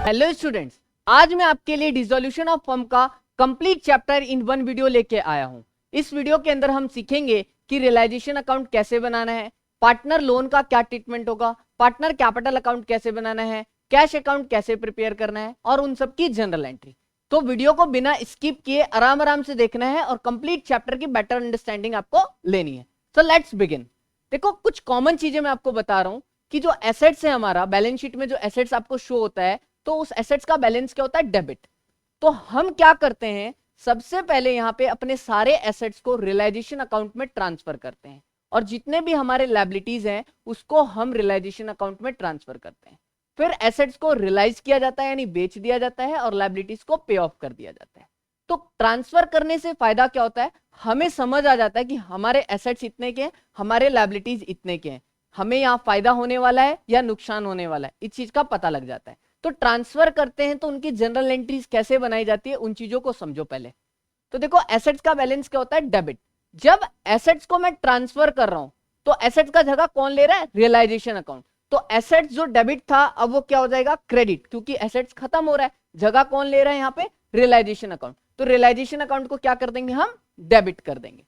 Hello students, आज मैं आपके लिए डिसोल्यूशन ऑफ फर्म का complete chapter in one video लेके आया हूं। इस वीडियो के अंदर हम सीखेंगे कि रियलाइजेशन अकाउंट कैसे बनाना है, पार्टनर लोन का क्या ट्रीटमेंट होगा, पार्टनर कैपिटल अकाउंट कैसे बनाना है, कैश अकाउंट कैसे प्रिपेयर करना है और उन सब की जनरल एंट्री। तो वीडियो को बिना स्किप किए आराम आराम से देखना है और कंप्लीट चैप्टर की बेटर अंडरस्टैंडिंग आपको लेनी है। So let's begin. देखो, कुछ कॉमन चीजें मैं आपको बता रहा हूं कि जो एसेट्स है, हमारा बैलेंस शीट में जो एसेट्स आपको शो होता है, तो उस एसेट्स का बैलेंस क्या होता है? डेबिट। तो हम क्या करते हैं, सबसे पहले यहां पे अपने सारे एसेट्स को रियलाइजेशन अकाउंट में ट्रांसफर करते हैं और जितने भी हमारे लायबिलिटीज हैं उसको हम रियलाइजेशन अकाउंट में ट्रांसफर करते हैं। फिर एसेट्स को रियलाइज किया जाता है, यानी बेच दिया जाता है और लायबिलिटीज को पे ऑफ कर दिया जाता है। तो ट्रांसफर करने से फायदा क्या होता है? हमें समझ आ जाता है कि हमारे एसेट्स इतने के हैं, हमारे लायबिलिटीज इतने के हैं, हमें यहाँ फायदा होने वाला है या नुकसान होने वाला है, इस चीज का पता लग जाता है। तो ट्रांसफर करते हैं तो उनकी जनरल एंट्रीज कैसे बनाई जाती है, उन चीजों को समझो पहले। तो देखो, एसेट्स का बैलेंस क्या होता है? डेबिट। जब एसेट्स को मैं ट्रांसफर कर रहा हूं तो एसेट्स का जगह कौन ले रहा है? Realisation account. तो एसेट्स जो डेबिट था अब वो क्या हो जाएगा? क्रेडिट, क्योंकि एसेट्स खत्म हो रहा है। जगह कौन ले रहा है यहाँ पे? Realisation account. तो रियलाइजेशन अकाउंट को क्या कर देंगे हम? डेबिट कर देंगे।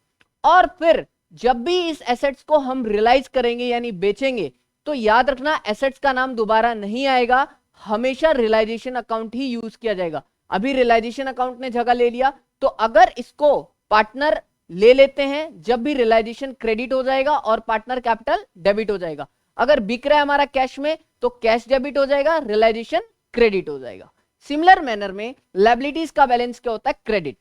और फिर जब भी इस एसेट्स को हम रियलाइज करेंगे यानी बेचेंगे, तो याद रखना एसेट्स का नाम दोबारा नहीं आएगा, हमेशा रियलाइजेशन अकाउंट ही यूज किया जाएगा। अभी रियलाइजेशन अकाउंट ने जगह ले लिया, तो अगर इसको पार्टनर ले लेते हैं, जब भी रियलाइजेशन क्रेडिट हो जाएगा और पार्टनर कैपिटल डेबिट हो जाएगा। अगर बिक रहा है हमारा कैश में तो कैश डेबिट हो जाएगा, रियलाइजेशन क्रेडिट हो जाएगा। सिमिलर मैनर में लायबिलिटीज का बैलेंस क्या होता है? क्रेडिट।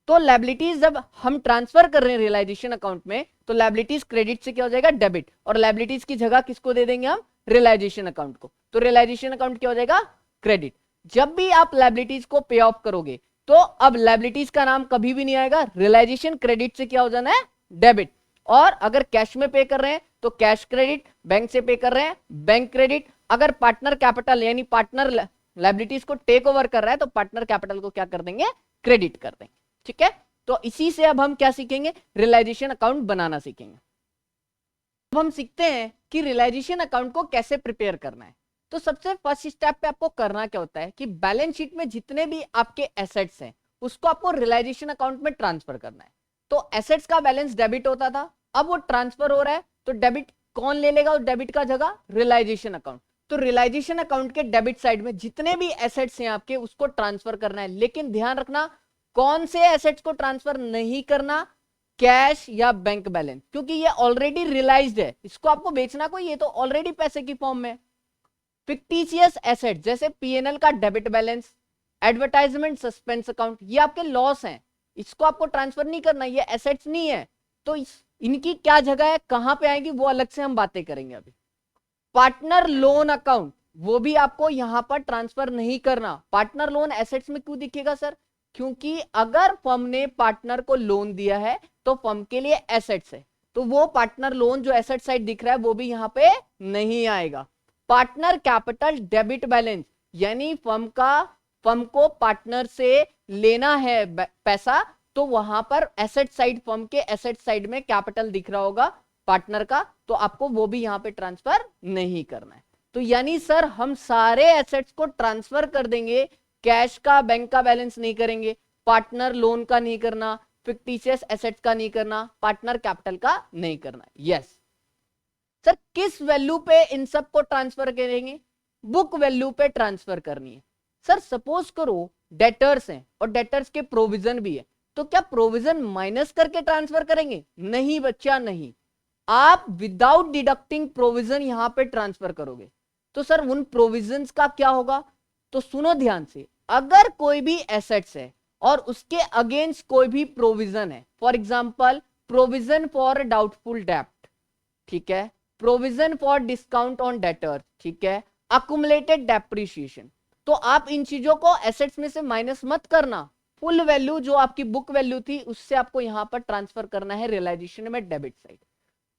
तो लायबिलिटीज जब हम ट्रांसफर कर रहे हैं रियलाइजेशन अकाउंट में, तो लायबिलिटीज क्रेडिट से क्या हो जाएगा? डेबिट। और लायबिलिटीज की जगह किसको दे देंगे हम? रियलाइजेशन अकाउंट को। तो रियलाइजेशन अकाउंट क्या हो जाएगा? क्रेडिट। जब भी आप लायबिलिटीज को पे ऑफ करोगे तो अब लायबिलिटीज का नाम कभी भी नहीं आएगा, रियलाइजेशन क्रेडिट से क्या हो जाना है? डेबिट। और अगर कैश में पे कर रहे हैं तो कैश क्रेडिट, बैंक से पे कर रहे हैं बैंक क्रेडिट। अगर पार्टनर कैपिटल यानी पार्टनर लायबिलिटीज को टेक ओवर कर रहा है तो पार्टनर कैपिटल को क्या कर देंगे? क्रेडिट कर देंगे। ठीक है, तो इसी से अब हम क्या सीखेंगे? रियलाइजेशन अकाउंट बनाना सीखेंगे। अब हम सीखते हैं कि रियलाइजेशन अकाउंट को कैसे प्रिपेयर करना है। तो सबसे फर्स्ट स्टेप पे आपको करना क्या होता है कि बैलेंस शीट में जितने भी आपके एसेट्स हैं उसको आपको रियलाइजेशन अकाउंट में ट्रांसफर करना है। तो एसेट्स का बैलेंस डेबिट होता था, अब वो ट्रांसफर हो रहा है, तो डेबिट कौन ले लेगा उस डेबिट का जगह? Realisation account. तो रियलाइजेशन अकाउंट के डेबिट साइड में जितने भी एसेट्स हैं आपके उसको ट्रांसफर करना है। लेकिन ध्यान रखना, कौन से एसेट्स को ट्रांसफर नहीं करना? कैश या बैंक बैलेंस, क्योंकि ये ऑलरेडी रियलाइज्ड है, इसको आपको बेचना कोई, ये तो ऑलरेडी पैसे की फॉर्म में। फिक्टिशियस एसेट जैसे पीएनएल का debit balance, advertisement suspense account, ये आपके लॉस हैं, इसको आपको ट्रांसफर नहीं करना, ये एसेट्स नहीं है। तो इनकी क्या जगह है, कहां पे आएगी, वो अलग से हम बातें करेंगे अभी। पार्टनर लोन अकाउंट, वो भी आपको यहां पर ट्रांसफर नहीं करना। पार्टनर लोन एसेट्स में क्यों दिखेगा सर? क्योंकि अगर फर्म ने पार्टनर को लोन दिया है तो फर्म के लिए एसेट्स है, तो वो पार्टनर लोन जो एसेट साइड दिख रहा है वो भी यहां पे नहीं आएगा। पार्टनर कैपिटल डेबिट बैलेंस, यानी फर्म को पार्टनर से लेना है पैसा, तो वहां पर एसेट साइड, फर्म के एसेट साइड में कैपिटल दिख रहा होगा पार्टनर का, तो आपको वो भी यहां पे ट्रांसफर नहीं करना है। तो यानी सर हम सारे एसेट्स को ट्रांसफर कर देंगे, कैश का बैंक का बैलेंस नहीं करेंगे, पार्टनर लोन का नहीं करना, फिक्टिशियस एसेट्स का नहीं करना, पार्टनर कैपिटल का नहीं करना। यस सर, किस वैल्यू पे इन सब को ट्रांसफर करेंगे? बुक वैल्यू पे ट्रांसफर करनी है। सर सपोज करो डेटर्स हैं और डेटर्स के प्रोविजन भी है, तो क्या प्रोविजन माइनस करके ट्रांसफर करेंगे? नहीं बच्चा, नहीं। आप विदाउट डिडक्टिंग प्रोविजन यहां पे ट्रांसफर करोगे। तो सर उन प्रोविजंस का क्या होगा? तो सुनो ध्यान से, अगर कोई भी एसेट्स है और उसके अगेंस्ट कोई भी प्रोविजन है, for example provision for doubtful डेब्ट, ठीक है, provision for discount on debtors, ठीक है, अकुमुलेटेड डेप्रिसिएशन, तो आप इन चीजों को एसेट्स में से माइनस मत करना। फुल वैल्यू जो आपकी बुक वैल्यू थी उससे आपको यहां पर ट्रांसफर करना है रियलाइजेशन में डेबिट साइड।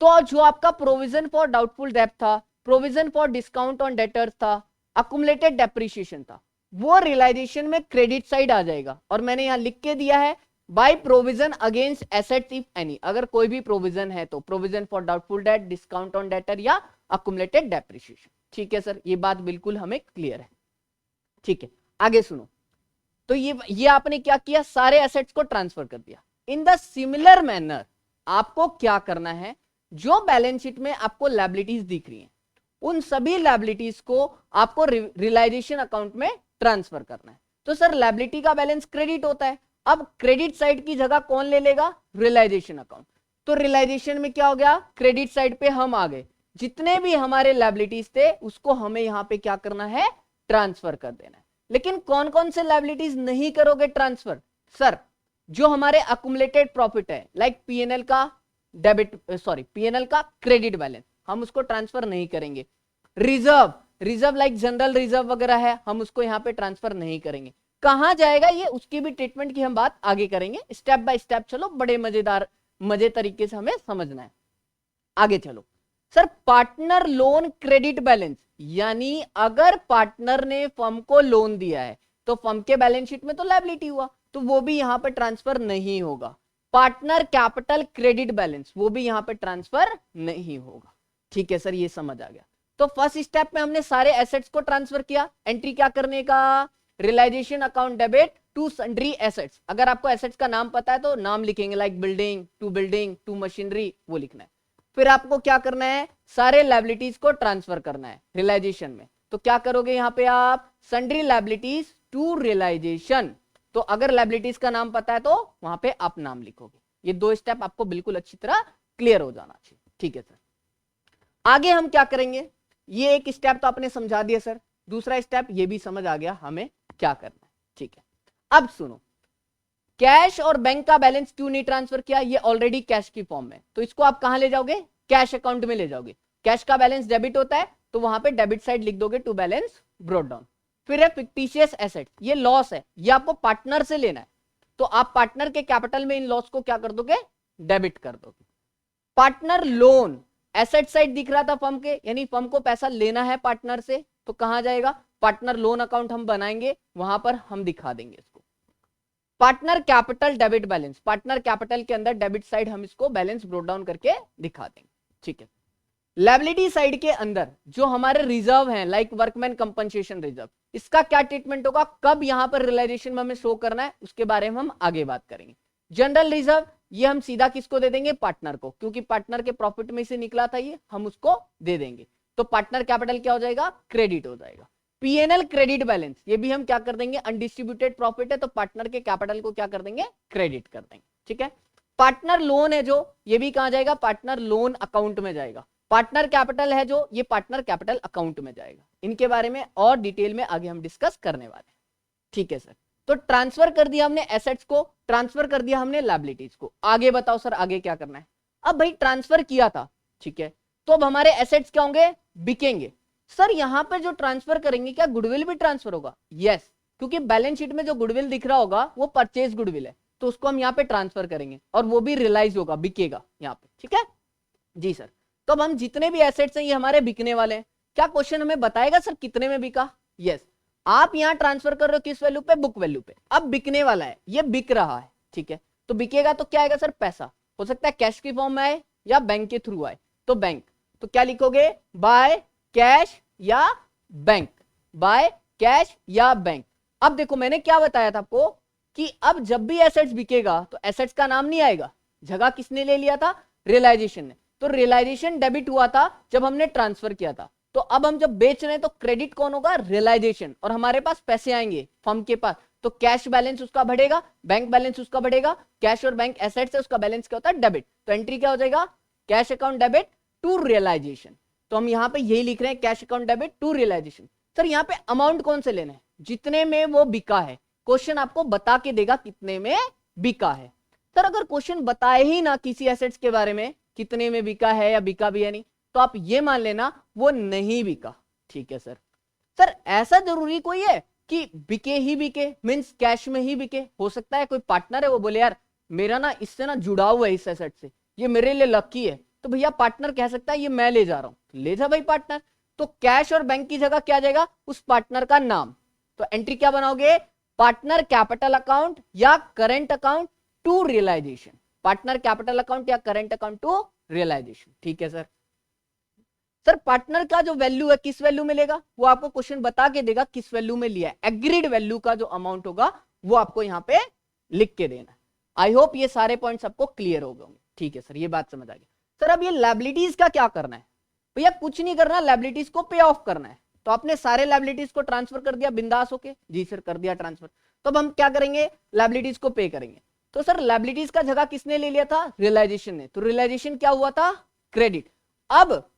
तो जो आपका प्रोविजन फॉर डाउटफुल डेब्ट था, provision for discount on debtors था, अकुमुलेटेड डेप्रिसिएशन था, वो रियलाइजेशन में क्रेडिट साइड आ जाएगा। और मैंने यहां लिख के दिया है by provision against assets if any, अगर कोई भी प्रोविजन है तो provision for doubtful debt, discount on debtor या अकुमुलेटेड डेप्रिसिएशन। ठीक है सर, ये बात बिल्कुल हमें क्लियर है। ठीक है, आगे सुनो। तो ये आपने क्या किया, सारे एसेट्स को ट्रांसफर कर दिया। इन द सिमिलर मैनर आपको क्या करना है, जो बैलेंस शीट में आपको लायबिलिटीज दिख रही हैं उन सभी लायबिलिटीज को आपको रियलाइजेशन अकाउंट में ट्रांसफर करना है। तो सर लायबिलिटी का बैलेंस क्रेडिट होता है, अब क्रेडिट साइड की जगह कौन ले लेगा, रियलाइजेशन अकाउंट। तो रियलाइजेशन में क्या हो गया, क्रेडिट साइड पे हम आ गए, जितने भी हमारे लायबिलिटीज थे उसको हमें यहां पे क्या करना है, ट्रांसफर कर देना है। लेकिन कौन कौन से लायबिलिटीज नहीं करोगे ट्रांसफर, सर जो हमारे अकुमुलेटेड प्रॉफिट है, लाइक पीएनएल का डेबिट, सॉरी पीएनएल का क्रेडिट बैलेंस, हम उसको ट्रांसफर नहीं करेंगे। रिजर्व लाइक जनरल रिजर्व वगैरह है, हम उसको यहाँ पे ट्रांसफर नहीं करेंगे। कहां जाएगा ये, उसकी भी ट्रीटमेंट की हम बात आगे करेंगे, स्टेप बाय स्टेप चलो, बड़े मजे तरीके से हमें समझना है। आगे चलो sir, partner loan credit balance, यानी अगर पार्टनर ने फर्म को लोन दिया है तो फर्म के बैलेंस शीट में तो लायबिलिटी हुआ, तो वो भी यहां पर ट्रांसफर नहीं होगा। पार्टनर कैपिटल क्रेडिट बैलेंस, वो भी यहां पर ट्रांसफर नहीं होगा। ठीक है सर, ये समझ आ गया। तो फर्स्ट स्टेप में हमने सारे एसेट्स को ट्रांसफर किया, एंट्री क्या करने का, realisation account debit to sundry assets. अगर आपको एसेट्स का नाम पता है तो नाम लिखेंगे, लाइक बिल्डिंग टू मशीनरी, वो लिखना है। फिर आपको क्या करना है, सारे लायबिलिटीज को ट्रांसफर करना है रियलाइजेशन में। तो क्या करोगे यहां पे आप, सन्ड्री लायबिलिटीज टू रियलाइजेशन। तो अगर लायबिलिटीज का नाम पता है तो वहां पे आप नाम लिखोगे। ये दो स्टेप आपको बिल्कुल अच्छी तरह क्लियर हो जाना चाहिए। ठीक है सर, आगे हम क्या करेंगे, ये एक स्टेप तो आपने समझा दिया सर, दूसरा स्टेप ये भी समझ आ गया हमें क्या करना है। ठीक है, अब सुनो, कैश और बैंक का बैलेंस क्यों नहीं ट्रांसफर किया, ये ऑलरेडी कैश की फॉर्म में, तो इसको आप कहां ले जाओगे, कैश अकाउंट में ले जाओगे। कैश का बैलेंस डेबिट होता है तो वहां पे डेबिट साइड लिख दोगे टू बैलेंस ब्रॉट डाउन। फिर है फिक्टिशियस एसेट, ये लॉस है, ये आपको पार्टनर से लेना है, तो आप पार्टनर के कैपिटल में इन लॉस को क्या कर दोगे, डेबिट कर दोगे। पार्टनर लोन, एसेट साइड दिख रहा था फर्म के, यानी फर्म को पैसा लेना है पार्टनर से, तो कहां जाएगा, पार्टनर लोन अकाउंट हम बनाएंगे, वहां पर हम दिखा देंगे इसको। Partner capital debit balance, partner capital के अंदर डेबिट साइड हम इसको बैलेंस ब्रोट डाउन करके दिखा देंगे। ठीक है, लायबिलिटी साइड के अंदर जो हमारे रिजर्व हैं, लाइक वर्कमैन कंपनसेशन रिजर्व, इसका क्या ट्रीटमेंट होगा, कब यहां पर रियलाइजेशन में हमें शो करना है, उसके बारे में हम आगे बात करेंगे। जनरल रिजर्व, ये हम सीधा किसको दे देंगे, पार्टनर को, क्योंकि पार्टनर के प्रॉफिट में से निकला था ये, हम उसको दे देंगे। तो पार्टनर कैपिटल क्या हो जाएगा, क्रेडिट हो जाएगा। पीएनएल क्रेडिट बैलेंस, ये भी हम क्या कर देंगे, अनडिस्ट्रीब्यूटेड प्रॉफिट है तो पार्टनर के कैपिटल को क्या कर देंगे, क्रेडिट कर देंगे। ठीक है, पार्टनर लोन है जो, ये भी कहां जाएगा, पार्टनर लोन अकाउंट में जाएगा। पार्टनर कैपिटल है जो, ये पार्टनर कैपिटल अकाउंट में जाएगा। इनके बारे में और डिटेल में आगे हम डिस्कस करने वाले हैं। ठीक है सर, तो ट्रांसफर कर दिया हमने एसेट्स को, ट्रांसफर कर दिया हमने लायबिलिटीज को। आगे बताओ सर, आगे क्या करना है। अब भाई ट्रांसफर किया था, ठीक है, तो अब हमारे एसेट्स क्या होंगे, बिकेंगे। सर यहां पर जो ट्रांसफर करेंगे क्या गुडविल भी ट्रांसफर होगा, यस, क्योंकि बैलेंस शीट में जो गुडविल दिख रहा होगा वो परचेज गुडविल है, तो उसको हम यहाँ पे ट्रांसफर करेंगे और वो भी रियलाइज होगा, बिकेगा यहाँ पे। ठीक है जी सर, तो अब हम जितने भी एसेट्स हैं ये हमारे बिकने वाले हैं। क्या क्वेश्चन हमें बताएगा सर कितने में बिका, यस, आप यहाँ ट्रांसफर कर रहे हो किस वैल्यू पे, बुक वैल्यू पे। अब बिकने वाला है, ये बिक रहा है, ठीक है, तो बिकेगा तो क्या आएगा सर, पैसा, हो सकता है कैश की फॉर्म में आए या बैंक के थ्रू आए, तो बैंक, तो क्या लिखोगे, बाय कैश या बैंक, बाय कैश या बैंक। अब देखो मैंने क्या बताया था आपको कि अब जब भी एसेट्स बिकेगा तो एसेट्स का नाम नहीं आएगा, जगह किसने ले लिया था, रियलाइजेशन ने। तो रियलाइजेशन डेबिट हुआ था जब हमने ट्रांसफर किया था, तो अब हम जब बेच रहे हैं तो क्रेडिट कौन होगा, रियलाइजेशन, और हमारे पास पैसे आएंगे फर्म के पास, तो कैश बैलेंस उसका बढ़ेगा, बैंक बैलेंस उसका बढ़ेगा। कैश और बैंक एसेट्स है, उसका बैलेंस क्या होता है, डेबिट, तो एंट्री क्या हो जाएगा, cash account debit to realisation. तो हम यहाँ पे यही लिख रहे हैं, cash account debit to realisation. Sir यहाँ पे अमाउंट कौन से लेना है, जितने में वो बिका है, क्वेश्चन आपको बता के देगा कितने में बिका है। सर अगर क्वेश्चन बताए ही ना किसी एसेट्स के बारे में कितने में बिका है या बिका भी है नहीं, तो आप ये मान लेना वो नहीं बिका। ठीक है सर, सर ऐसा जरूरी कोई है कि बिके ही बिके, मींस कैश में ही बिके, हो सकता है कोई पार्टनर है वो बोले यार मेरा ना इससे ना जुड़ा हुआ है इस एसेट से, ये मेरे लिए लकी है, तो भैया पार्टनर कह सकता है ये मैं ले जा रहा हूं, ले जा भाई पार्टनर। तो कैश और बैंक की जगह क्या जाएगा, उस पार्टनर का नाम, तो एंट्री क्या बनाओगे, पार्टनर कैपिटल अकाउंट या current account to realisation, partner capital account या करेंट अकाउंट टू रियलाइजेशन। ठीक है सर, सर पार्टनर का जो वैल्यू है किस वैल्यू में लेगा, वो आपको क्वेश्चन बता के देगा किस वैल्यू में लिया है। एग्रीड वैल्यू का जो अमाउंट होगा वो आपको यहाँ पे लिख के देना है। आई होप ये सारे पॉइंट्स आपको क्लियर हो गए होंगे। ठीक है सर, ये बात समझ आ गई। सर अब ये लायबिलिटीज का क्या करना है? भैया कुछ नहीं करना, लायबिलिटीज को पे ऑफ करना है। तो आपने सारे लायबिलिटीज को ट्रांसफर कर दिया बिंदास होके, जी सर कर दिया ट्रांसफर। तो अब हम क्या करेंगे, लायबिलिटीज को पे करेंगे। तो सर लायबिलिटीज का जगह किसने ले लिया था, रियलाइजेशन ने। तो रियलाइजेशन क्या हुआ था, क्रेडिट। अब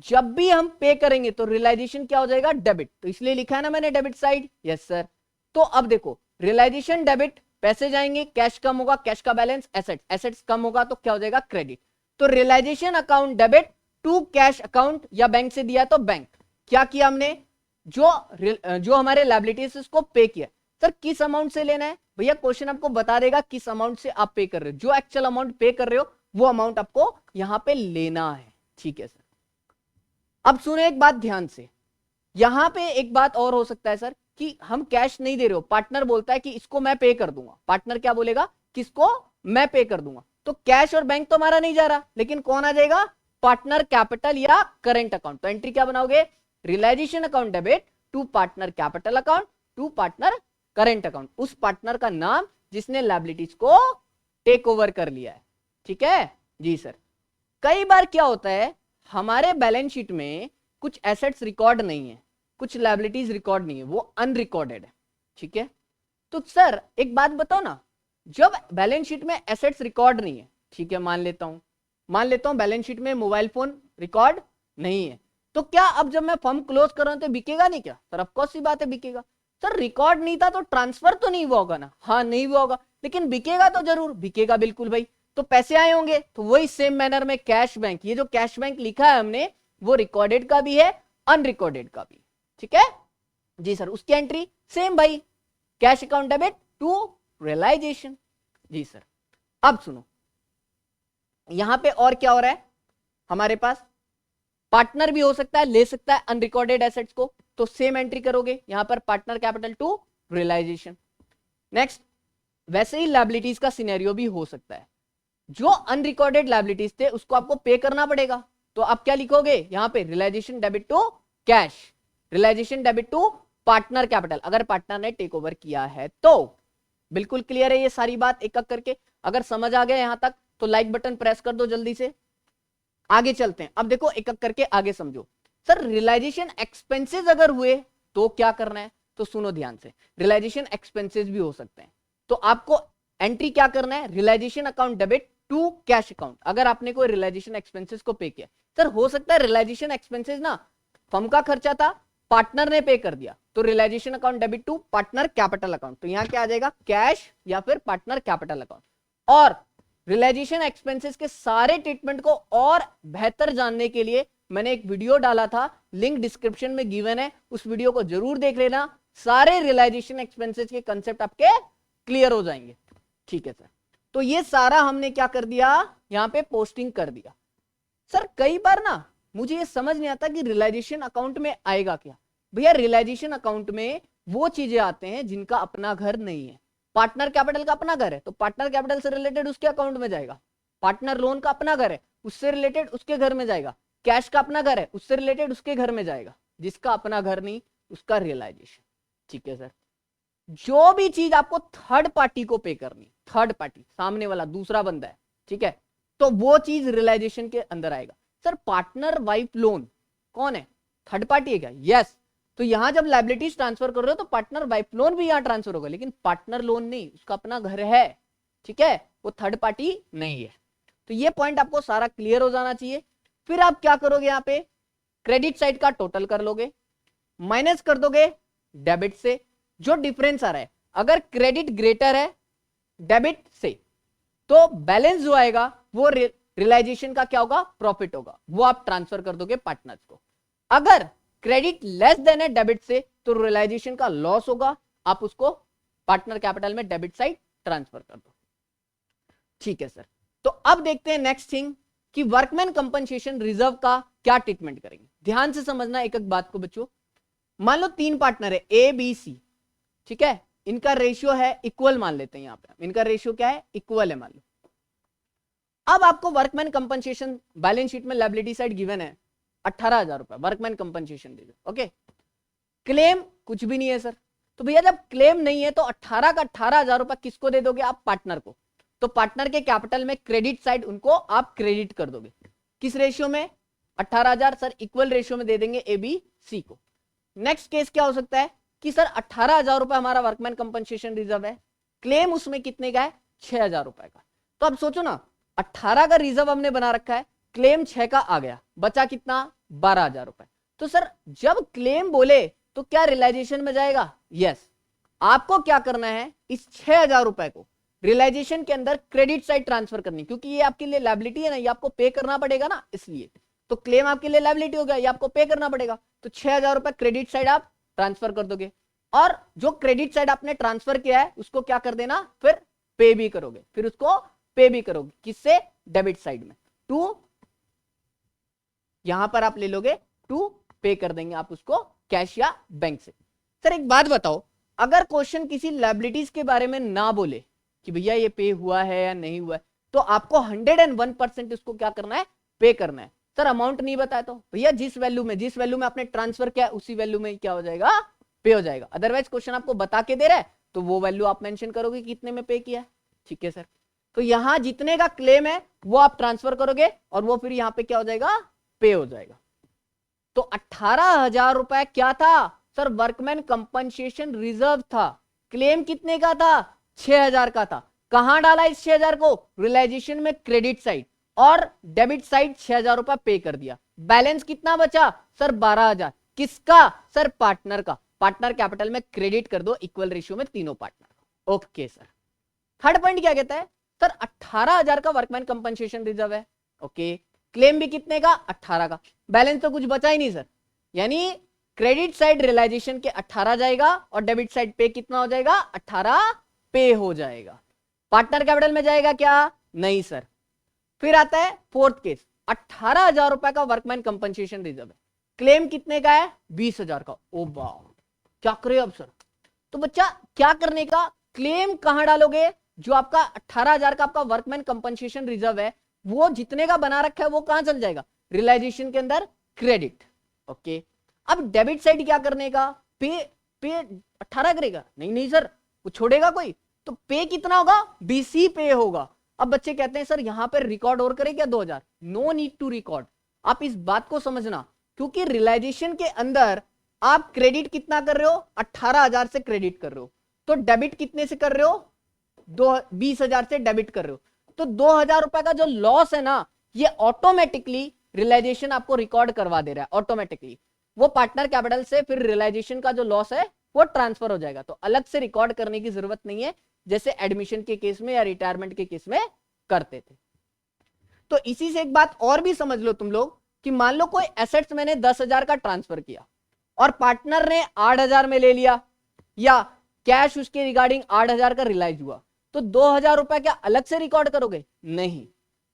जब भी हम पे करेंगे तो रियलाइजेशन क्या हो जाएगा, डेबिट। तो इसलिए लिखा है ना मैंने डेबिट साइड, यस सर। तो अब देखो रियलाइजेशन डेबिट, पैसे जाएंगे, कैश कम होगा, कैश का बैलेंस एसेट्स, एसेट्स कम होगा तो क्या हो जाएगा, क्रेडिट। तो realisation account debit to cash account, या बैंक से दिया तो बैंक। क्या किया हमने, जो हमारे लायबिलिटीज उसको पे किया। सर किस अमाउंट से लेना है, भैया क्वेश्चन आपको बता देगा किस अमाउंट से आप पे कर रहे हो। जो एक्चुअल अमाउंट पे कर रहे हो वो अमाउंट आपको यहां पे लेना है। ठीक है सर, अब सुनो एक बात ध्यान से, यहां पे एक बात और हो सकता है सर कि हम कैश नहीं दे रहे हो, पार्टनर बोलता है कि इसको मैं पे कर दूंगा। पार्टनर क्या बोलेगा, किसको, मैं पे कर दूंगा। तो कैश और बैंक तो हमारा नहीं जा रहा, लेकिन कौन आ जाएगा, पार्टनर कैपिटल या करेंट अकाउंट। तो एंट्री क्या बनाओगे, realisation account debit to partner capital account to partner current account, उस पार्टनर का नाम जिसने लायबिलिटीज को टेक ओवर कर लिया है। ठीक है जी सर। कई बार क्या होता है, हमारे बैलेंस शीट में कुछ एसेट्स रिकॉर्ड नहीं है, कुछ लायबिलिटीज रिकॉर्ड नहीं है, वो अनरिकॉर्डेड है। ठीक है, तो सर एक बात बताओ ना, जब बैलेंस शीट में एसेट्स रिकॉर्ड नहीं है, ठीक है मान लेता हूं बैलेंस शीट में मोबाइल फोन रिकॉर्ड नहीं है, तो क्या अब जब मैं फर्म क्लोज कर रहा हूं तो बिकेगा नहीं क्या? सर ऑफकोर्स सी बात है बिकेगा। सर रिकॉर्ड नहीं था तो ट्रांसफर तो नहीं हुआ होगा ना, हाँ नहीं हुआ होगा, लेकिन बिकेगा तो जरूर, बिकेगा बिल्कुल भाई। तो पैसे आए होंगे, तो वही सेम मैनर में कैश बैंक, ये जो कैश बैंक लिखा है हमने वो रिकॉर्डेड का भी है अनरिकॉर्डेड का भी। ठीक है जी सर, उसकी एंट्री सेम भाई, cash account debit to realisation. जी सर, अब सुनो यहां पे और क्या हो रहा है, हमारे पास पार्टनर भी हो सकता है, ले सकता है अनरिकॉर्डेड एसेट्स को, तो सेम एंट्री करोगे यहां पर, partner capital to realisation. Next, वैसे ही लायबिलिटीज का सिनेरियो भी हो सकता है, जो अनरिकॉर्डेड लायबिलिटीज थे उसको आपको पे करना पड़ेगा। तो आप क्या लिखोगे यहां पे, realisation debit to cash, realisation debit to partner capital, अगर पार्टनर ने टेक ओवर किया है तो। बिल्कुल क्लियर है ये सारी बात एक एक करके? अगर समझ आ गया यहां तक तो लाइक बटन प्रेस कर दो जल्दी से। आगे चलते हैं, अब देखो एक एक करके आगे समझो। सर रियलाइजेशन एक्सपेंसेस अगर हुए तो क्या करना है, तो सुनो ध्यान से, रियलाइजेशन एक्सपेंसेस भी हो सकते हैं, तो आपको एंट्री क्या करना है, realisation account debit to cash account. अगर आपने कोई रियलाइजेशन एक्सपेंसेस को पे किया, सर हो सकता है रियलाइजेशन एक्सपेंसेस ना फर्म का खर्चा था, पार्टनर ने पे कर दिया, तो realisation account debit to partner capital account. तो यहां क्या आ जाएगा, कैश या फिर पार्टनर कैपिटल अकाउंट। और रियलाइजेशन एक्सपेंसेस के सारे ट्रीटमेंट को और बेहतर जानने के लिए मैंने एक वीडियो डाला था, लिंक डिस्क्रिप्शन में गिवन है, उस वीडियो को जरूर देख लेना। सारे रियलाइजेशन एक्सपेंसेस के कंसेप्ट आपके क्लियर हो जाएंगे। ठीक है सर, तो ये सारा हमने क्या कर दिया, यहां पे पोस्टिंग कर दिया। सर कई बार ना मुझे ये समझ नहीं आता कि रियलाइजेशन अकाउंट में आएगा क्या। भैया रियलाइजेशन अकाउंट में वो चीजें आते हैं जिनका अपना घर नहीं है। पार्टनर कैपिटल का अपना घर है तो पार्टनर कैपिटल से रिलेटेड उसके अकाउंट में जाएगा, पार्टनर लोन का अपना घर है उससे रिलेटेड उसके घर में जाएगा, कैश का अपना घर है उससे रिलेटेड उसके घर में जाएगा, जिसका अपना घर नहीं उसका रियलाइजेशन। ठीक है सर, जो भी चीज आपको थर्ड पार्टी को पे करनी, थर्ड पार्टी सामने वाला दूसरा बंदा है, ठीक है, तो वो चीज रियलाइजेशन के अंदर आएगा। सर पार्टनर वाइफ लोन कौन है, थर्ड पार्टी है क्या, यस। तो यहां जब लायबिलिटीज ट्रांसफर कर रहे हो तो पार्टनर वाइफ लोन भी यहां ट्रांसफर होगा, लेकिन पार्टनर लोन नहीं, उसका अपना घर है, ठीक है, वो थर्ड पार्टी नहीं है। तो ये पॉइंट आपको सारा क्लियर हो जाना चाहिए। फिर आप क्या करोगे, यहां पे क्रेडिट साइड का टोटल कर लोगे, माइनस कर दोगे डेबिट से, जो डिफरेंस आ रहा है, अगर क्रेडिट ग्रेटर है डेबिट से तो बैलेंस जो आएगा वो रियलाइजेशन का क्या होगा, प्रॉफिट होगा, वो आप ट्रांसफर कर दोगे पार्टनर्स को। अगर क्रेडिट लेस देन है डेबिट से तो रियलाइजेशन का लॉस होगा, आप उसको पार्टनर कैपिटल में डेबिट साइड ट्रांसफर कर दो। ठीक है सर, तो अब देखते हैं नेक्स्ट थिंग कि वर्कमैन कंपनसेशन रिजर्व का क्या ट्रीटमेंट करेंगे। ध्यान से समझना एक एक बात को बच्चों। मान लो तीन पार्टनर है ए बी सी, ठीक है, इनका रेशियो है इक्वल, मान लेते हैं यहां पे इनका रेशियो क्या है, इक्वल है मान लो। अब आपको वर्कमैन कंपनसेशन बैलेंस शीट में लायबिलिटी साइड गिवन है, 18,000 रुपए workman compensation reserve. Okay, claim कुछ भी नहीं है सर। तो भैया जब क्लेम नहीं है तो 18 का 18,000 रुपए किसको दे दोगे आप? पार्टनर को। तो पार्टनर के कैपिटल में क्रेडिट साइड उनको आप क्रेडिट कर दोगे। किस रेशियो में? 18,000 सर इक्वल रेशियो में दे देंगे ए बी सी को। नेक्स्ट केस क्या हो सकता है कि सर 18,000 रुपए हमारा वर्कमैन कंपनसेशन रिजर्व है, क्लेम उसमें कितने का है? 6,000 रुपए का। तो अब सोचो ना, 18 का रिजर्व हमने बना रखा है, क्लेम 6 का आ गया, बचा कितना? 12,000 रुपए। तो सर जब क्लेम बोले तो क्या रियलाइजेशन में जाएगा? यस। आपको क्या करना है, इस 6,000 रुपए को रियलाइजेशन के अंदर क्रेडिट साइड ट्रांसफर करनी, क्योंकि ये आपके लिए लायबिलिटी है ना, ये आपको पे करना पड़ेगा ना, इसलिए। तो क्लेम आपके लिए लायबिलिटी हो गया, ये आपको पे करना पड़ेगा। तो 6,000 रुपए क्रेडिट साइड आप ट्रांसफर कर दोगे, और जो क्रेडिट साइड आपने ट्रांसफर किया है उसको क्या कर देना? फिर पे भी करोगे, फिर उसको पे भी करोगे। किससे? डेबिट साइड में। टू, यहां पर आप ले लोगे टू पे कर देंगे आप उसको कैश या बैंक से। सर एक बात बताओ, अगर क्वेश्चन किसी लायबिलिटीज के बारे में ना बोले कि भैया ये पे हुआ है या नहीं हुआ है, तो आपको 101% उसको क्या करना है? पे करना है। सर अमाउंट नहीं बताया तो भैया जिस वैल्यू में आपने ट्रांसफर किया उसी वैल्यू में क्या हो जाएगा? पे हो जाएगा। अदरवाइज क्वेश्चन आपको बता के दे रहा है तो वो वैल्यू आप मेंशन करोगे कितने में पे किया है। ठीक है सर, तो यहां जितने का क्लेम है वो आप ट्रांसफर करोगे और वो फिर यहां पे क्या हो जाएगा? पे हो जाएगा। तो 18,000 रुपए क्या था सर? वर्कमैन कंपनसेशन रिजर्व था। क्लेम कितने का था? 6,000 का था। कहां डाला इस 6,000 को? रियलाइजेशन में क्रेडिट साइड, और डेबिट साइड 6,000 रुपए पे कर दिया। बैलेंस कितना बचा सर? 12,000। किसका? सर पार्टनर का। पार्टनर कैपिटल में क्रेडिट कर दो इक्वल रेशियो में तीनों partner. Okay sir. Third point क्या कहता है सर? 18,000 का वर्कमैन कंपनसेशन रिजर्व है। ओके, क्लेम भी कितने का? 18 का। बैलेंस तो कुछ बचा ही नहीं सर, यानी क्रेडिट साइड रियलाइजेशन के 18 जाएगा और डेबिट साइड पे कितना हो जाएगा? 18 पे हो जाएगा। पार्टनर कैपिटल में जाएगा क्या? नहीं सर। फिर आता है फोर्थ केस, 18,000 रुपए का वर्कमैन कंपनसेशन रिजर्व है, क्लेम कितने का है? 20,000 का। ओ वाह, क्या करे अब सर? तो बच्चा क्या करने का? क्लेम कहां डालोगे? जो आपका 18,000 का आपका वर्कमैन कंपनसेशन रिजर्व है वो जितने का बना रखा है वो कहां चल जाएगा? रियलाइजेशन के अंदर क्रेडिट। ओके, अब डेबिट साइड क्या करने का? पे 18 करेगा? नहीं सर, वो छोड़ेगा कोई, तो पे कितना होगा? बीसी पे होगा। अब बच्चे कहते हैं सर यहां पर रिकॉर्ड और करे क्या 2,000? No need to record. आप इस बात को समझना, क्योंकि रियलाइजेशन के अंदर आप क्रेडिट कितना कर रहे हो? 18,000 से क्रेडिट कर रहे हो, तो डेबिट कितने से कर रहे हो? 20,000 से डेबिट कर रहे हो। तो 2,000 रुपए का जो लॉस है ना, ये ऑटोमेटिकली रियलाइजेशन आपको रिकॉर्ड करवा दे रहा है। ऑटोमेटिकली वो पार्टनर कैपिटल से फिर रियलाइजेशन का जो लॉस है वो ट्रांसफर हो जाएगा। तो अलग से रिकॉर्ड करने की जरूरत नहीं है, जैसे एडमिशन के केस में या रिटायरमेंट के केस में करते थे। तो इसी से एक बात और भी समझ लो तुम लोग, कि मान लो कोई एसेट्स मैंने 10,000 का ट्रांसफर किया और पार्टनर ने 8,000 में ले लिया, या कैश उसके रिगार्डिंग 8,000 का रियलाइज हुआ, तो 2,000 रुपए क्या अलग से रिकॉर्ड करोगे? नहीं।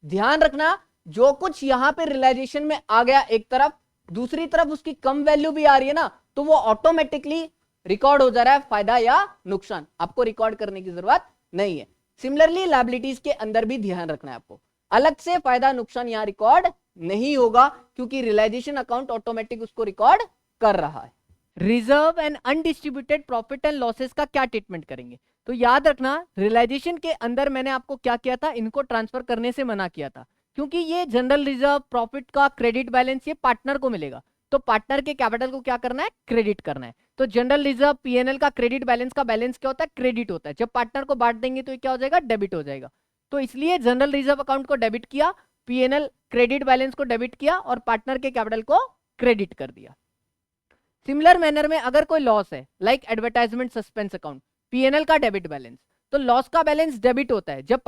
ध्यान रखना, जो कुछ यहां पे रियलाइजेशन में आ गया एक तरफ, दूसरी तरफ उसकी कम वैल्यू भी आ रही है ना, तो वो ऑटोमेटिकली रिकॉर्ड हो जा रहा है, फायदा या नुकसान। आपको रिकॉर्ड करने की जरूरत नहीं है। सिमिलरली लायबिलिटीज के अंदर भी ध्यान रखना है आपको, अलग से फायदा नुकसान यहां रिकॉर्ड नहीं होगा, क्योंकि रियलाइजेशन अकाउंट ऑटोमेटिक उसको रिकॉर्ड कर रहा है। Reserve and undistributed profit and losses का क्या ट्रीटमेंट करेंगे? तो याद रखना, रियलाइजेशन के अंदर मैंने आपको क्या किया था? इनको ट्रांसफर करने से मना किया था, क्योंकि ये जनरल रिजर्व, प्रॉफिट का क्रेडिट बैलेंस ये पार्टनर को मिलेगा, तो पार्टनर के कैपिटल को क्या करना है? क्रेडिट करना है। तो जनरल रिजर्व पीएनएल का क्रेडिट बैलेंस का बैलेंस क्या होता है? क्रेडिट होता है। जब पार्टनर को बांट देंगे तो ये क्या हो जाएगा? डेबिट हो जाएगा। तो इसलिए जनरल रिजर्व अकाउंट को डेबिट किया, पीएनएल क्रेडिट बैलेंस को डेबिट किया और पार्टनर के कैपिटल को क्रेडिट कर दिया। सिमिलर मैनर में अगर कोई लॉस है, like advertisement suspense account, PNL का डेबिट बैलेंस, तो लॉस का बैलेंस डेबिट होता है। जब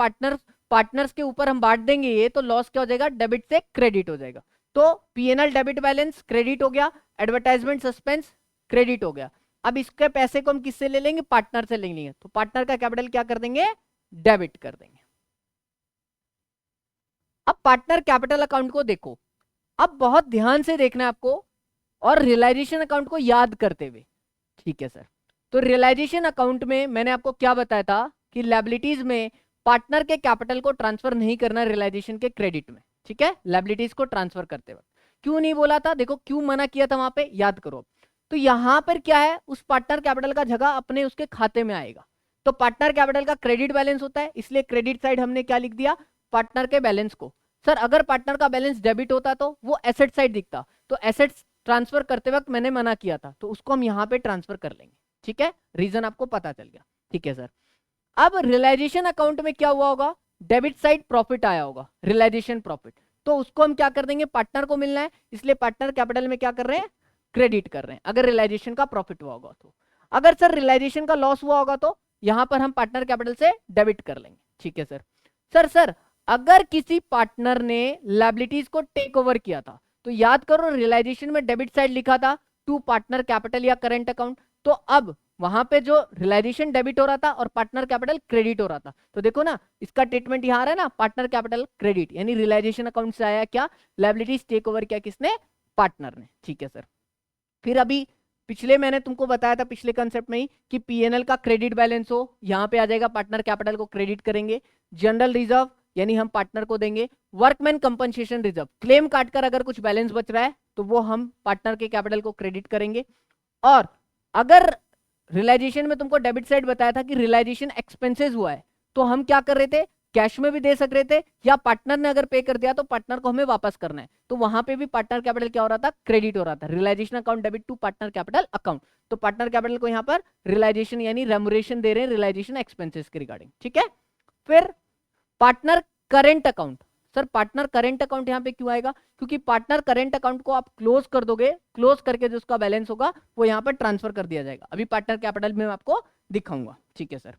पार्टनर्स के ऊपर हम बांट देंगे ये, तो लॉस क्या हो जाएगा? डेबिट से क्रेडिट हो जाएगा। तो पीएनएल डेबिट बैलेंस क्रेडिट हो गया, एडवर्टाइजमेंट सस्पेंस क्रेडिट हो गया। अब इसके पैसे को हम किससे ले लेंगे? पार्टनर से ले लेंगे, तो पार्टनर का कैपिटल क्या कर देंगे? डेबिट कर देंगे। अब पार्टनर कैपिटल अकाउंट को देखो, अब बहुत ध्यान से देखना है आपको, और रियलाइजेशन अकाउंट को याद करते हुए। ठीक है सर, तो रियलाइजेशन अकाउंट में मैंने आपको क्या बताया था कि लायबिलिटीज में पार्टनर के कैपिटल को ट्रांसफर नहीं करना रियलाइजेशन के क्रेडिट में। ठीक है, लायबिलिटीज को ट्रांसफर करते वक्त, क्यों नहीं बोला था, देखो क्यों मना किया था वहां पे, याद करो। तो यहां पर क्या है, उस पार्टनर कैपिटल का जगह अपने उसके खाते में आएगा। तो पार्टनर कैपिटल का क्रेडिट बैलेंस होता है, इसलिए क्रेडिट साइड हमने क्या लिख दिया, पार्टनर के बैलेंस को। सर अगर पार्टनर का बैलेंस डेबिट होता तो वो एसेट साइड दिखता, तो एसेट्स ट्रांसफर करते वक्त मैंने मना किया था, तो उसको हम यहाँ पे ट्रांसफर कर लेंगे। ठीक है, रीजन आपको पता चल गया। ठीक है सर, अब रियलाइजेशन अकाउंट में क्या हुआ होगा, डेबिट साइड प्रॉफिट आया होगा, रियलाइजेशन प्रॉफिट, तो उसको हम क्या कर देंगे, पार्टनर को मिलना है, इसलिए पार्टनर कैपिटल में क्या कर रहे हैं, क्रेडिट कर रहे हैं, अगर रियलाइजेशन का प्रॉफिट हुआ होगा तो। अगर सर रियलाइजेशन का लॉस हुआ होगा तो यहां पर हम पार्टनर कैपिटल से डेबिट कर लेंगे। ठीक है सर। सर अगर किसी पार्टनर ने लायबिलिटीज को टेक ओवर किया था, तो याद करो रियलाइजेशन में डेबिट साइड लिखा था टू पार्टनर कैपिटल या करंट अकाउंट, तो अब वहां पे जो रियलाइजेशन डेबिट हो रहा था और पार्टनर कैपिटल क्रेडिट हो रहा था, तो देखो ना इसका ट्रीटमेंट यहां आ रहा है ना, पार्टनर कैपिटल क्रेडिट, यानी रियलाइजेशन अकाउंट से आया क्या, लायबिलिटीज टेक ओवर किया किसने, पार्टनर ने। ठीक है सर। फिर अभी पिछले मैंने तुमको बताया था पिछले कंसेप्ट में ही कि पीएनएल का क्रेडिट बैलेंस हो, यहां पे आ जाएगा, पार्टनर कैपिटल को क्रेडिट करेंगे। जनरल रिजर्व यानी हम पार्टनर को देंगे। वर्कमैन कंपनसेशन रिजर्व, क्लेम काटकर अगर कुछ बैलेंस बच रहा है तो वो हम पार्टनर के कैपिटल को क्रेडिट करेंगे। और अगर रियलाइजेशन में तुमको डेबिट साइड बताया था कि रियलाइजेशन एक्सपेंसेस हुआ है, तो हम क्या कर रहे थे, कैश में भी दे सक रहे थे, या पार्टनर ने अगर पे कर दिया तो पार्टनर को हमें वापस करना है, तो वहां पे भी पार्टनर कैपिटल क्या हो रहा था, क्रेडिट हो रहा था, realisation account debit to partner capital account. तो पार्टनर कैपिटल को यहाँ पर रियलाइजेशन यानी रेमुनरेशन दे रहे हैं रियलाइजेशन एक्सपेंसेस के रिगार्डिंग। ठीक है। फिर partner current account, sir partner current account यहाँ पे क्यों आएगा, क्योंकि पार्टनर करेंट अकाउंट को आप क्लोज कर दोगे, क्लोज करके जो उसका बैलेंस होगा वो यहाँ पर ट्रांसफर कर दिया जाएगा, अभी पार्टनर कैपिटल में मैं आपको दिखाऊंगा। ठीक है सर।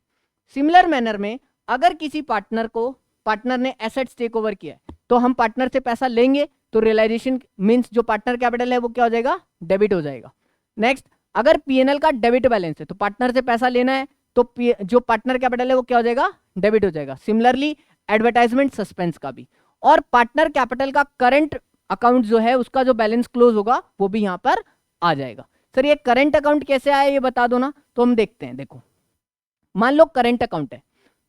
सिमिलर मैनर में अगर किसी पार्टनर को, पार्टनर ने एसेट्स टेक ओवर किया है, तो हम पार्टनर से पैसा लेंगे, तो रियलाइजेशन मींस जो पार्टनर कैपिटल है वो क्या हो जाएगा, डेबिट हो जाएगा। नेक्स्ट, अगर पीएनएल का डेबिट बैलेंस है, तो पार्टनर से पैसा लेना है, तो जो पार्टनर कैपिटल है वो क्या हो जाएगा, डेबिट हो जाएगा। सिमिलरली एडवर्टाइजमेंट सस्पेंस का भी, और पार्टनर कैपिटल का करंट अकाउंट जो है उसका जो बैलेंस क्लोज होगा वो भी यहां पर आ जाएगा। सर ये करंट अकाउंट कैसे आया ये बता दो ना, तो हम देखते हैं। देखो मान लो करंट अकाउंट है,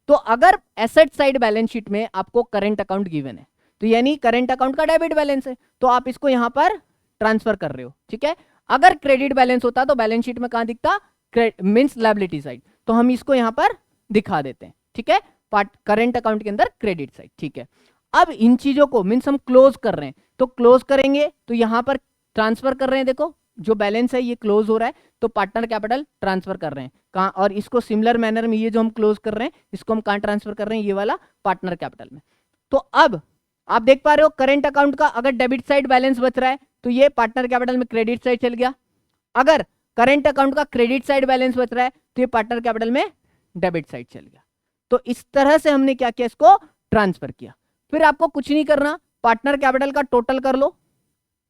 तो अगर एसेट साइड बैलेंस शीट में आपको करंट अकाउंट गिवन है, तो यानी करंट अकाउंट का डेबिट बैलेंस है, तो आप इसको यहां पर ट्रांसफर कर रहे हो। ठीक है। अगर क्रेडिट बैलेंस होता तो बैलेंस शीट में कहां दिखता, मींस लायबिलिटी साइड, तो हम इसको यहां पर दिखा देते हैं। ठीक है, करंट अकाउंट के अंदर क्रेडिट साइड। ठीक है। अब इन चीजों को मींस हम क्लोज कर रहे हैं, तो क्लोज करेंगे तो यहां पर ट्रांसफर कर रहे हैं, देखो जो बैलेंस है ये क्लोज हो रहा है, तो पार्टनर कैपिटल ट्रांसफर कर रहे हैं कहां, और इसको सिमिलर मैनर में ये जो हम क्लोज कर रहे हैं इसको हम कहां ट्रांसफर कर रहे हैं, ये वाला पार्टनर कैपिटल में। तो अब आप देख पा रहे हो करंट अकाउंट का अगर डेबिट साइड बैलेंस बच रहा है तो ये पार्टनर कैपिटल में क्रेडिट साइड चल गया, अगर करंट अकाउंट का क्रेडिट साइड बैलेंस बच रहा है तो ये पार्टनर कैपिटल में डेबिट साइड चल गया। तो इस तरह से हमने क्या किया, इसको ट्रांसफर किया। फिर आपको कुछ नहीं करना, पार्टनर कैपिटल का टोटल कर लो,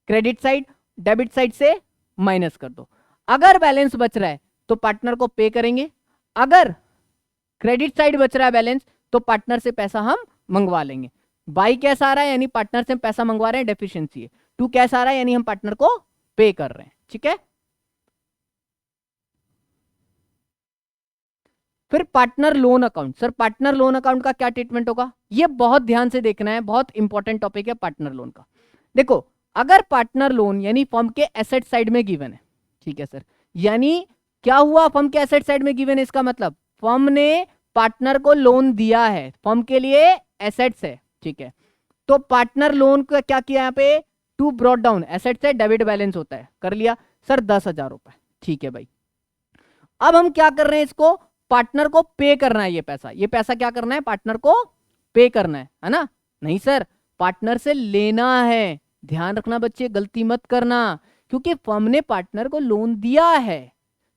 क्रेडिट साइड डेबिट साइड से माइनस कर दो, अगर बैलेंस बच रहा है तो पार्टनर को पे करेंगे, अगर क्रेडिट साइड बच रहा है बैलेंस तो पार्टनर से पैसा हम मंगवा लेंगे। बाई कैसा आ रहा है, यानी पार्टनर से हम पैसा मंगवा रहे हैं, डेफिशिएंसी है। टू कैसा आ रहा है, यानी हम पार्टनर को पे कर रहे हैं। ठीक है। फिर partner loan account, sir partner loan account का क्या ट्रीटमेंट होगा, ये बहुत ध्यान से देखना है, बहुत इंपॉर्टेंट टॉपिक है पार्टनर लोन का। देखो अगर पार्टनर लोन यानी फर्म के एसेट साइड में गिवन है, ठीक है सर, यानी क्या हुआ, फर्म के एसेट साइड में गिवन है, इसका मतलब फर्म ने पार्टनर को लोन दिया है, फर्म के लिए एसेट्स है। ठीक है। तो पार्टनर लोन को क्या किया यहाँ पे, टू ब्रॉट डाउन एसेट से डेबिट बैलेंस होता है, कर लिया सर 10,000 रुपए। ठीक है भाई, अब हम क्या कर रहे हैं, इसको पार्टनर को पे करना है, ये पैसा क्या करना है, पार्टनर को पे करना है ना, नहीं सर पार्टनर से लेना है। ध्यान रखना बच्चे, गलती मत करना, क्योंकि फर्म ने पार्टनर को लोन दिया है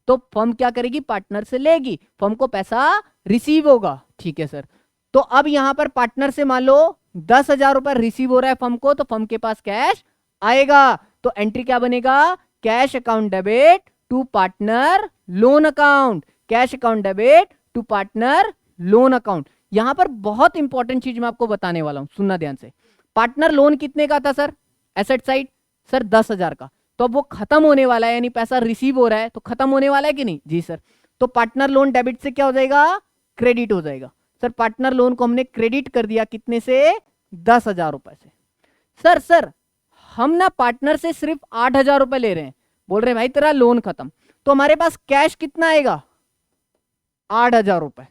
तो फर्म क्या करेगी, पार्टनर से लेगी, फर्म को पैसा रिसीव होगा। ठीक है सर। तो अब यहां पर पार्टनर से मान लो 10,000 रुपए रिसीव हो रहा है फर्म को, तो फर्म के पास कैश आएगा, तो एंट्री क्या बनेगा, cash account debit to partner loan account, cash account debit to partner loan account. यहां पर बहुत इंपॉर्टेंट चीज मैं आपको बताने वाला हूं, सुनना ध्यान से। पार्टनर लोन कितने का था सर, एसेट साइड सर 10,000 का, तो अब वो खत्म होने वाला है, यानी पैसा रिसीव हो रहा है तो खत्म होने वाला है कि नहीं, जी सर। तो पार्टनर लोन डेबिट से क्या हो जाएगा, क्रेडिट हो जाएगा। सर पार्टनर लोन को हमने क्रेडिट कर दिया कितने से, 10,000 रुपए से। सर हम ना पार्टनर से सिर्फ 8,000 रुपए ले रहे हैं, बोल रहे हैं भाई तेरा लोन खत्म, तो हमारे पास कैश कितना आएगा 8,000 रुपए।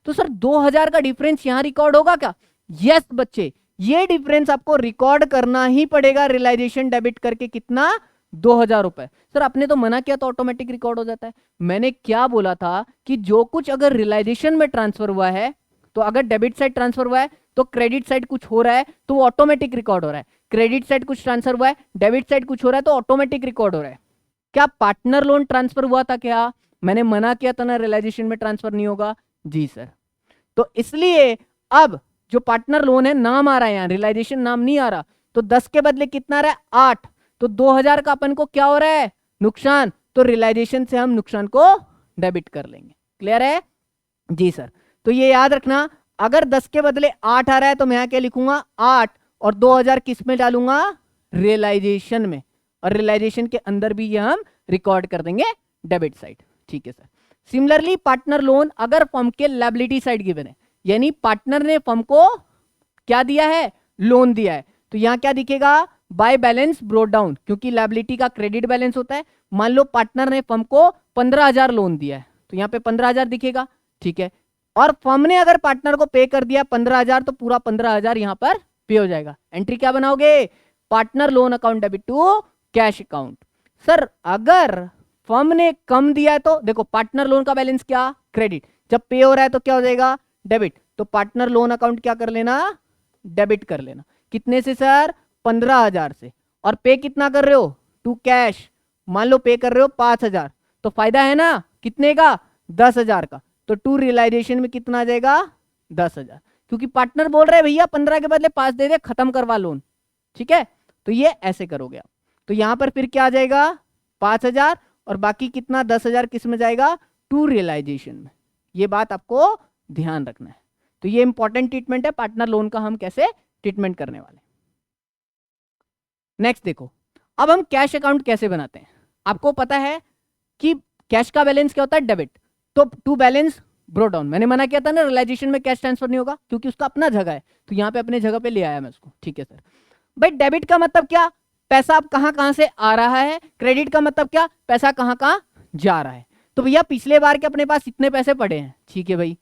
तो सर 2,000 का डिफरेंस यहां रिकॉर्ड होगा क्या? यस बच्चे, ये डिफरेंस आपको रिकॉर्ड करना ही पड़ेगा रियलाइजेशन डेबिट करके। कितना? 2,000 रुपए। सर आपने तो मना किया तो ऑटोमेटिक रिकॉर्ड हो जाता है। मैंने क्या बोला था कि जो कुछ अगर रियलाइजेशन में ट्रांसफर हुआ है, तो अगर डेबिट साइड ट्रांसफर हुआ है तो क्रेडिट साइड कुछ हो रहा है तो वो ऑटोमेटिक रिकॉर्ड हो रहा है। क्रेडिट साइड कुछ ट्रांसफर हुआ है, डेबिट साइड कुछ हो रहा है तो ऑटोमेटिक रिकॉर्ड हो रहा है। क्या पार्टनर लोन ट्रांसफर हुआ था क्या? मैंने मना किया था ना रियलाइजेशन में ट्रांसफर नहीं होगा। जी सर। तो इसलिए अब जो पार्टनर लोन है नाम आ रहा है, यहाँ रियलाइजेशन नाम नहीं आ रहा, तो 10 के बदले कितना आ रहा है 8, तो 2,000 का अपन को क्या हो रहा है नुकसान, तो रियलाइजेशन से हम नुकसान को डेबिट कर लेंगे। क्लियर है? जी सर। तो ये याद रखना, अगर 10 के बदले 8 आ रहा है तो मैं यहाँ क्या लिखूंगा 8, और 2,000 किस में डालूंगा रियलाइजेशन में, और रियलाइजेशन के अंदर भी ये हम रिकॉर्ड कर देंगे डेबिट साइड। ठीक है सर। सिमिलरली पार्टनर लोन अगर फर्म के लायबिलिटी साइड गिवन है, यानी पार्टनर ने फर्म को क्या दिया है, लोन दिया है, तो यहां क्या दिखेगा बाय बैलेंस ब्रोट डाउन, क्योंकि लायबिलिटी का क्रेडिट बैलेंस होता है। मान लो पार्टनर ने फर्म को 15,000 लोन दिया है, तो यहाँ पे 15,000 दिखेगा। ठीक है। और फर्म ने अगर पार्टनर को पे कर दिया 15,000, तो पूरा 15,000 यहां पर पे हो जाएगा। एंट्री क्या बनाओगे, partner loan account debit to cash account. Sir अगर फर्म ने कम दिया है तो देखो पार्टनर लोन का बैलेंस क्या, क्रेडिट, जब पे हो रहा है तो क्या हो जाएगा डेबिट, तो पार्टनर लोन अकाउंट क्या कर लेना, डेबिट कर लेना। कितने से सर 15,000 से, और पे कितना कर रहे हो टू कैश, मान लो पे कर रहे हो 5,000, तो फायदा है ना कितने का 10,000 का, तो टू रियलाइजेशन में कितना आ जाएगा 10,000, क्योंकि पार्टनर बोल रहे हैं भैया 15 के बदले 5 दे दे, खत्म करवा लोन। ठीक है, तो ये ऐसे करोगे आप। तो यहां पर फिर क्या आ जाएगा 5,000, और बाकी कितना 10,000 किस में जाएगा टू रियलाइजेशन में। ये बात आपको ध्यान रखना है। तो ये इंपॉर्टेंट ट्रीटमेंट है पार्टनर लोन का, हम कैसे ट्रीटमेंट करने वाले। नेक्स्ट देखो, अब हम कैश अकाउंट कैसे बनाते हैं। आपको पता है कि कैश का बैलेंस क्या होता है डेबिट, तो टू बैलेंस ब्रो डाउन, मैंने मना किया था ना रियलाइजेशन में कैश ट्रांसफर नहीं होगा क्योंकि उसका अपना जगह है, तो यहां पे अपने जगह पे ले आया मैं उसको। ठीक है सर। भाई डेबिट का मतलब क्या, पैसा अब कहां से आ रहा है, क्रेडिट का मतलब क्या, पैसा कहां जा रहा है। तो भैया पिछले बार के अपने पास इतने पैसे पड़े हैं, ठीक है भाई,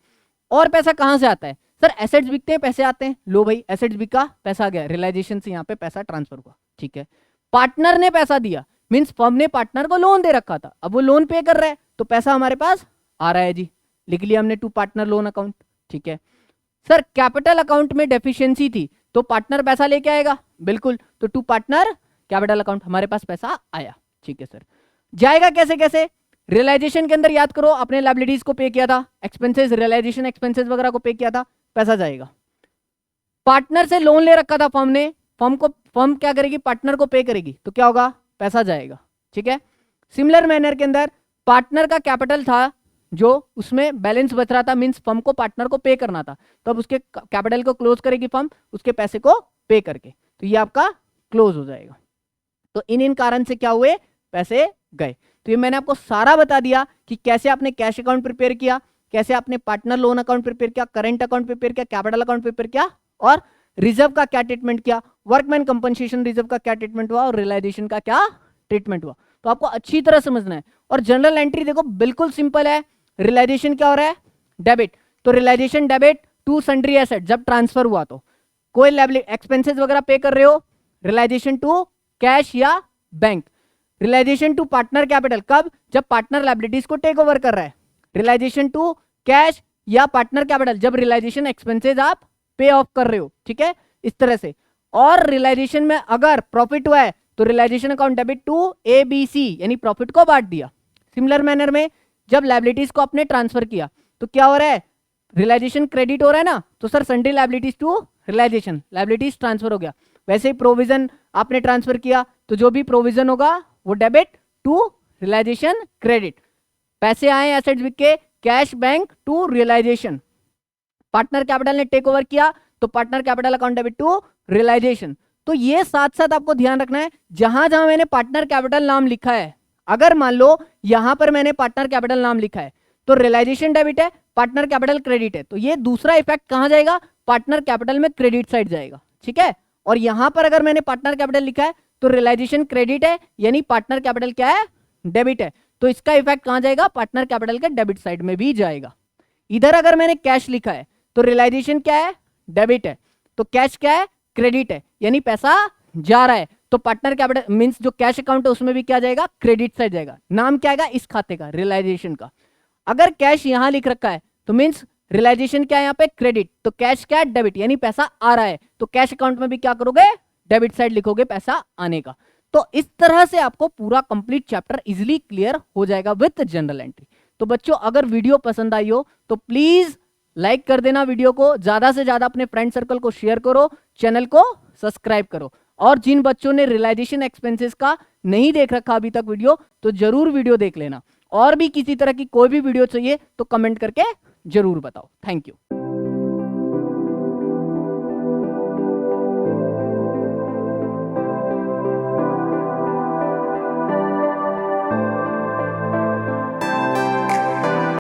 और पैसा कहां से आता है, सर एसेट्स बिकते हैं पैसे आते हैं, लो भाई एसेट्स बिका पैसा गया, रियलाइजेशन से यहाँ पे पैसा ट्रांसफर हुआ। ठीक है। पार्टनर ने पैसा दिया, मींस फर्म ने पार्टनर को लोन दे रखा था, अब वो लोन पे कर रहा है तो पैसा हमारे पास आ रहा है जी, लिख लिया हमने टू पार्टनर लोन अकाउंट। ठीक है सर। कैपिटल अकाउंट में डेफिशिएंसी थी तो पार्टनर पैसा लेके आएगा, बिल्कुल, तो टू पार्टनर कैपिटल अकाउंट हमारे पास पैसा आया। ठीक है सर। जाएगा कैसे कैसे, रियलाइजेशन के अंदर याद करो आपने लायबिलिटीज को पे किया था, एक्सपेंसेस रियलाइजेशन एक्सपेंसेस वगैरह को पे किया था, पैसा जाएगा। पार्टनर से लोन ले रखा था फर्म ने, फर्म क्या करेगी पार्टनर को पे करेगी, तो क्या होगा पैसा जाएगा। ठीक है। सिमिलर मैनर के अंदर पार्टनर का कैपिटल था जो उसमें बैलेंस बच रहा था, मींस फर्म को पार्टनर को पे करना था, तो अब उसके कैपिटल को क्लोज करेगी फर्म उसके पैसे को पे करके, तो ये आपका क्लोज हो जाएगा। तो इन कारण से क्या हुए पैसे गए। तो ये मैंने आपको सारा बता दिया कि कैसे आपने कैश अकाउंट प्रिपेयर किया, कैसे आपने पार्टनर लोन अकाउंट प्रिपेयर किया, करंट अकाउंट प्रिपेयर किया, कैपिटल अकाउंट प्रिपेयर किया, और रिजर्व का क्या ट्रीटमेंट किया, वर्कमैन कंपनसेशन रिजर्व का क्या ट्रीटमेंट हुआ, और रियलाइजेशन का क्या ट्रीटमेंट हुआ। तो आपको अच्छी तरह समझना है। और जनरल एंट्री देखो बिल्कुल सिंपल है, रियलाइजेशन क्या हो रहा है डेबिट, तो realisation debit to sundry asset जब ट्रांसफर हुआ, तो कोई एक्सपेंसेस वगैरह पे कर रहे हो, रियलाइजेशन टू कैश या bank. Realisation to partner capital कब, जब पार्टनर लायबिलिटीज को टेक ओवर कर रहा है। रियलाइजेशन टू कैश या पार्टनर कैपिटल जब रियलाइजेशन एक्सपेंसेस आप पे ऑफ कर रहे हो। ठीक है, इस तरह से। और रियलाइजेशन में अगर प्रॉफिट हुआ है तो realisation account debit to ABC, यानी प्रॉफिट को बांट दिया। सिमिलर मैनर में जब लायबिलिटीज को आपने ट्रांसफर किया तो क्या हो रहा है, रियलाइजेशन क्रेडिट हो रहा है ना, तो sir sundry liabilities to realisation, liabilities transfer हो गया। वैसे ही प्रोविजन आपने ट्रांसफर किया तो जो भी प्रोविजन होगा वो डेबिट टू रियलाइजेशन क्रेडिट। पैसे आए एसेट्स बिक के, cash bank to realisation. Partner capital ने टेक ओवर किया तो partner capital account debit to realisation. तो ये साथ साथ आपको ध्यान रखना है, जहां जहां मैंने पार्टनर कैपिटल नाम लिखा है, अगर मान लो यहां पर मैंने पार्टनर कैपिटल नाम लिखा है तो रियलाइजेशन डेबिट है, पार्टनर कैपिटल क्रेडिट है, तो ये दूसरा इफेक्ट कहां जाएगा, पार्टनर कैपिटल में क्रेडिट साइड जाएगा। ठीक है। और यहां पर अगर मैंने पार्टनर कैपिटल लिखा है तो रियलाइजेशन क्रेडिट है, यानी पार्टनर कैपिटल क्या है, डेबिट है, तो इसका इफेक्ट कहां जाएगा, पार्टनर कैपिटल के डेबिट साइड में भी जाएगा। इधर अगर मैंने कैश लिखा है तो रियलाइजेशन क्या है, डेबिट है, तो कैश क्या है, क्रेडिट है, यानी पैसा जा रहा है, तो पार्टनर कैपिटल मींस जो कैश अकाउंट है उसमें भी क्या जाएगा, क्रेडिट साइड जाएगा। नाम क्या आएगा इस खाते का, रियलाइजेशन का। अगर कैश यहां लिख रखा है तो मींस रियलाइजेशन क्या है यहाँ पे, क्रेडिट, तो कैश क्या है, डेबिट, यानी पैसा आ रहा है, तो कैश अकाउंट में भी क्या करोगे, डेबिट साइड लिखोगे पैसा आने का। तो इस तरह से आपको पूरा कंप्लीट चैप्टर इजीली क्लियर हो जाएगा विद जनरल एंट्री। तो बच्चों अगर वीडियो पसंद आई हो तो प्लीज लाइक कर देना वीडियो को, ज्यादा से ज्यादा अपने फ्रेंड सर्कल को शेयर करो, चैनल को सब्सक्राइब करो, और जिन बच्चों ने रियलाइजेशन एक्सपेंसेस का नहीं देख रखा अभी तक वीडियो, तो जरूर वीडियो देख लेना। और भी किसी तरह की कोई भी वीडियो चाहिए तो कमेंट करके जरूर बताओ। Thank you.